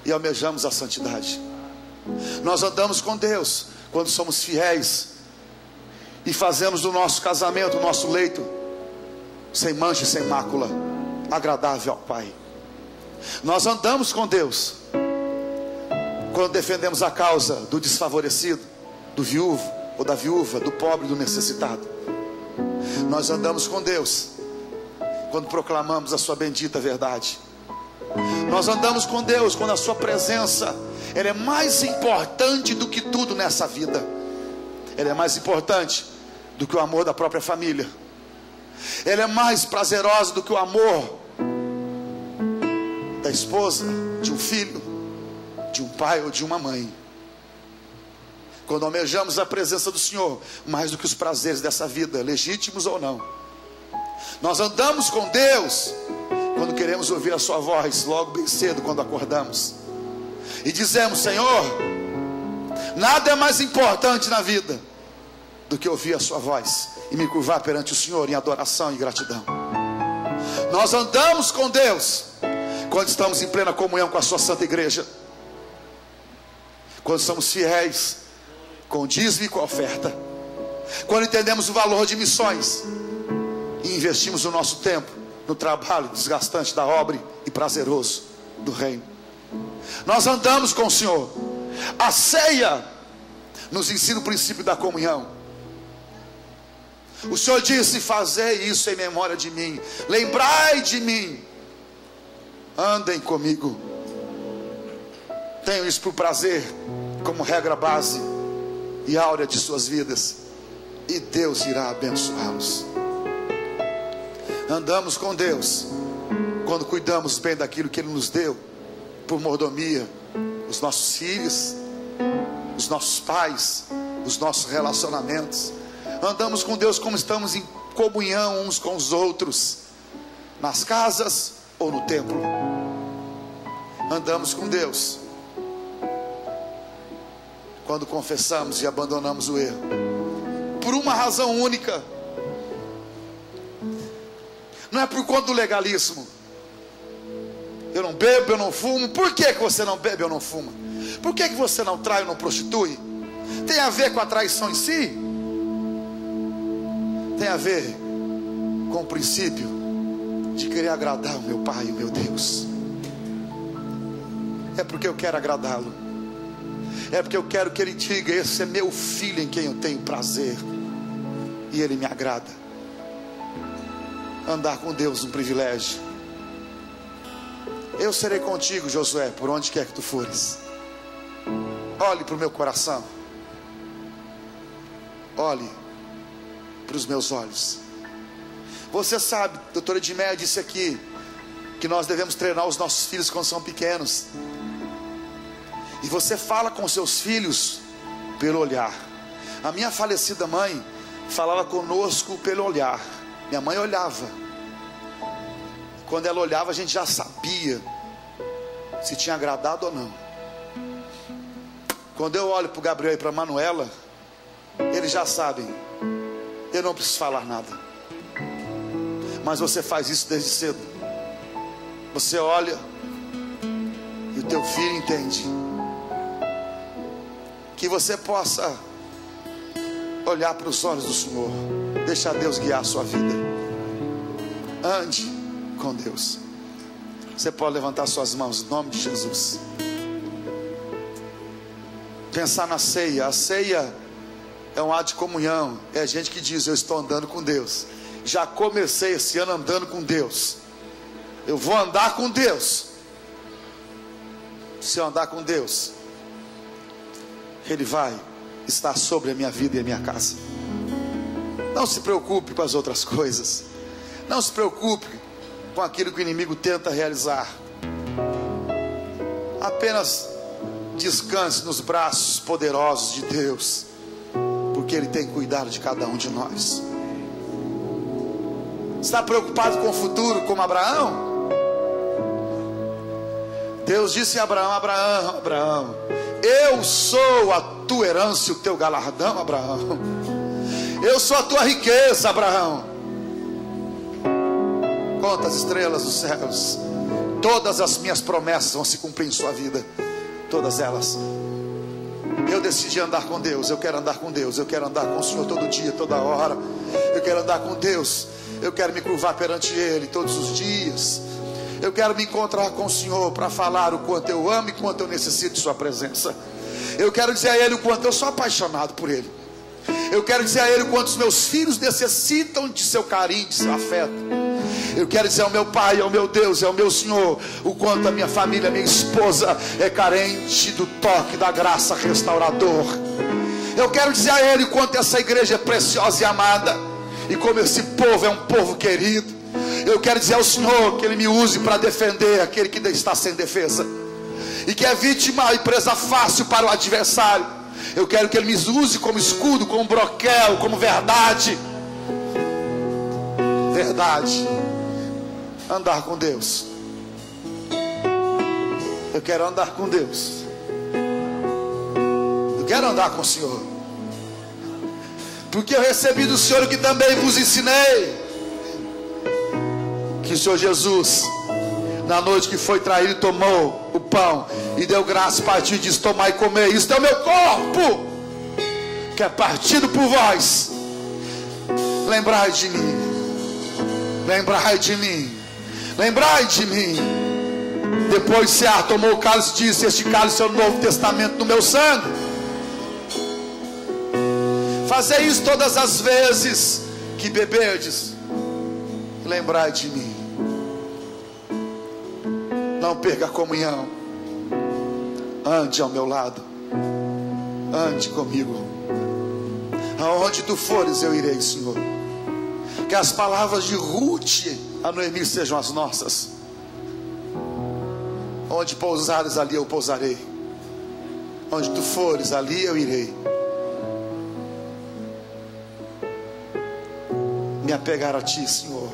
[SPEAKER 2] e almejamos a santidade. Nós andamos com Deus quando somos fiéis e fazemos do nosso casamento, do nosso leito, sem mancha e sem mácula, agradável ao Pai. Nós andamos com Deus quando defendemos a causa do desfavorecido, do viúvo ou da viúva, do pobre e do necessitado. Nós andamos com Deus quando proclamamos a sua bendita verdade. Nós andamos com Deus quando a sua presença, ela é mais importante do que tudo nessa vida. Ela é mais importante do que o amor da própria família. Ela é mais prazerosa do que o amor da esposa, de um filho, de um pai ou de uma mãe. Quando almejamos a presença do Senhor mais do que os prazeres dessa vida, legítimos ou não. Nós andamos com Deus quando queremos ouvir a sua voz logo bem cedo, quando acordamos, e dizemos: Senhor, nada é mais importante na vida do que ouvir a sua voz e me curvar perante o Senhor em adoração e gratidão. Nós andamos com Deus quando estamos em plena comunhão com a sua santa igreja, quando somos fiéis com o dízimo e com a oferta, quando entendemos o valor de missões e investimos o nosso tempo no trabalho desgastante da obra e prazeroso do reino. Nós andamos com o Senhor. A ceia nos ensina o princípio da comunhão. O Senhor disse: fazei isso em memória de mim, lembrai de mim, andem comigo. Tenham isso por prazer, como regra base e áurea de suas vidas, e Deus irá abençoá-los. Andamos com Deus quando cuidamos bem daquilo que Ele nos deu por mordomia, os nossos filhos, os nossos pais, os nossos relacionamentos. Andamos com Deus como estamos em comunhão uns com os outros, nas casas ou no templo. Andamos com Deus quando confessamos e abandonamos o erro, por uma razão única. Não é por conta do legalismo, Eu não bebo, eu não fumo. Por que você não bebe ou não fuma? Por que você não trai ou não prostitui? Tem a ver com a traição em si? Tem a ver com o princípio de querer agradar o meu Pai e o meu Deus. É porque eu quero agradá-lo. É porque eu quero que Ele diga: esse é meu filho em quem eu tenho prazer, e Ele me agrada. Andar com Deus é um privilégio. Eu serei contigo, Josué, por onde quer que tu fores. Olhe para o meu coração. Olhe para os meus olhos. Você sabe, a doutora Edmeia disse aqui que nós devemos treinar os nossos filhos quando são pequenos. E você fala com seus filhos pelo olhar. A minha falecida mãe falava conosco pelo olhar. Minha mãe olhava. Quando ela olhava, a gente já sabia se tinha agradado ou não. Quando eu olho para o Gabriel e para a Manuela, eles já sabem. Eu não preciso falar nada. Mas você faz isso desde cedo. Você olha e o teu filho entende. Que você possa olhar para os olhos do Senhor. Deixar Deus guiar a sua vida. Ande com Deus. Você pode levantar suas mãos em nome de Jesus. Pensar na ceia. A ceia é um ato de comunhão. É gente que diz: eu estou andando com Deus. Já comecei esse ano andando com Deus. Eu vou andar com Deus. Se eu andar com Deus, Ele vai estar sobre a minha vida e a minha casa. Não se preocupe com as outras coisas. Não se preocupe com aquilo que o inimigo tenta realizar. Apenas descanse nos braços poderosos de Deus, porque Ele tem cuidado de cada um de nós. Está preocupado com o futuro como Abraão? Deus disse a Abraão: Abraão, Abraão, eu sou a tua herança e o teu galardão, Abraão. Eu sou a tua riqueza, Abraão. Conta as estrelas dos céus. Todas as minhas promessas vão se cumprir em sua vida. Todas elas. Eu decidi andar com Deus. Eu quero andar com Deus. Eu quero andar com o Senhor todo dia, toda hora. Eu quero andar com Deus. Eu quero me curvar perante Ele todos os dias. Eu quero me encontrar com o Senhor para falar o quanto eu amo e quanto eu necessito de sua presença. Eu quero dizer a Ele o quanto eu sou apaixonado por Ele. Eu quero dizer a Ele o quanto os meus filhos necessitam de seu carinho, de seu afeto. Eu quero dizer ao meu Pai, ao meu Deus, ao meu Senhor, o quanto a minha família, a minha esposa é carente do toque da graça restaurador. Eu quero dizer a Ele o quanto essa igreja é preciosa e amada, e como esse povo é um povo querido. Eu quero dizer ao Senhor que Ele me use para defender aquele que está sem defesa, e que é vítima e presa fácil para o adversário. Eu quero que Ele me use como escudo, como broquel, como verdade. Verdade. Andar com Deus. Eu quero andar com Deus. Eu quero andar com o Senhor, porque eu recebi do Senhor o que também vos ensinei, que o Senhor Jesus, na noite que foi traído, tomou o pão e deu graça, partiu e disse: tomai e comer, isto é o meu corpo, que é partido por vós. Lembrai de mim. Lembrai de mim. Lembrai de mim. Depois de cear, tomou o cálice e disse: este cálice é o novo testamento no meu sangue. Fazei isso todas as vezes que beberdes. Lembrai de mim. Não perca a comunhão. Ande ao meu lado. Ande comigo. Aonde tu fores, eu irei, Senhor. Que as palavras de Ruth a Noemi sejam as nossas. Onde pousares, ali eu pousarei. Onde tu fores, ali eu irei. Me apegar a ti, Senhor.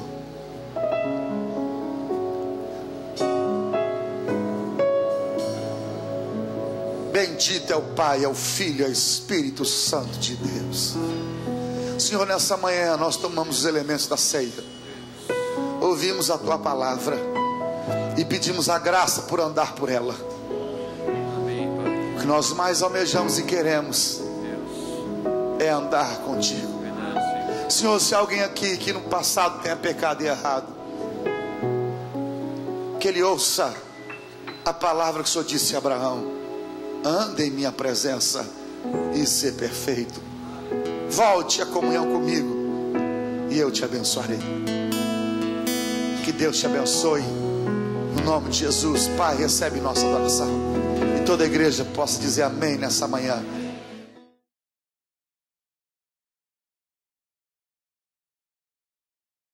[SPEAKER 2] Bendito é o Pai, é o Filho, é o Espírito Santo de Deus. Senhor, nessa manhã nós tomamos os elementos da ceia, ouvimos a tua palavra e pedimos a graça por andar por ela. O que nós mais almejamos e queremos é andar contigo. Senhor, se alguém aqui que no passado tenha pecado e errado, que ele ouça a palavra que o Senhor disse a Abraão: anda em minha presença e ser perfeito. Volte a comunhão comigo e eu te abençoarei. Que Deus te abençoe, no nome de Jesus. Pai, recebe nossa adoração. E toda a igreja possa dizer amém nessa manhã.